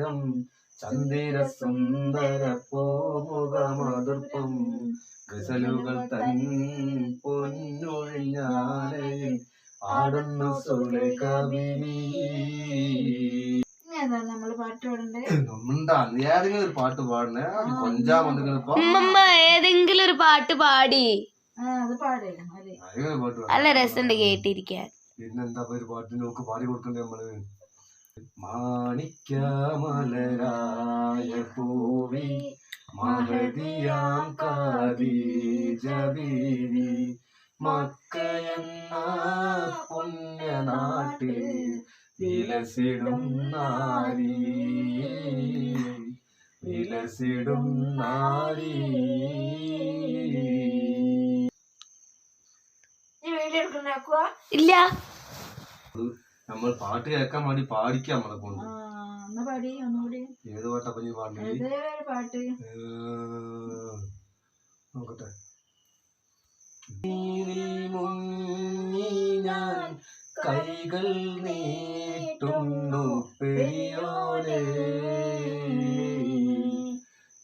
സുന്ദരം ചന്ദിര സുന്ദര പൂമുഖമതുർപ്പം ഗസലുകൾ തൻ പൊന്നൊഴിഞ്ഞാലയിൽ ആടുന്നു സുലേഖാബിനി. നമ്മള് പാട്ട് പാടണ്ടേ? ഏതെങ്കിലും ഒരു പാട്ട് പാടണേ. കൊഞ്ചാ വന്നിപ്പോ ഏതെങ്കിലും ഒരു പാട്ട് പാടി. അത് പാടേ നല്ല രസമുണ്ട് കേട്ടിരിക്കാൻ. പിന്നെന്താ ഒരു പാട്ട് നോക്ക് പാടി കൊടുക്കണ്ടേ നമ്മള്? മാണിക്യമലരായ പൂവി മഹദിയാം ഖദീജ ബീവി മക്കയെന്ന പുണ്യനാട്ടിൽ വിലസിടും നാരി വിലസിടും നാരി. ഇല്ല, നമ്മൾ പാട്ട് കേൾക്കാൻ വേണ്ടി പാടിക്കാം നമ്മളെ കൊണ്ട്. ഏത് പാട്ടാ നീ പാട്ട്? നോക്കട്ടെ. ഞാൻ കൈകൾ നീട്ടുന്നു പെരിയോനെ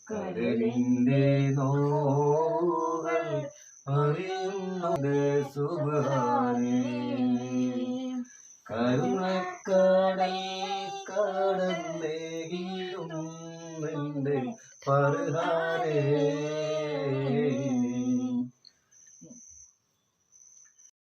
കരളിന്റെ നോകൾ അറിയുന്നത് സുബ്ഹാനേ കരുണക്കടൽ കടന്നേകിയും നിന്റെ പർഹാനേ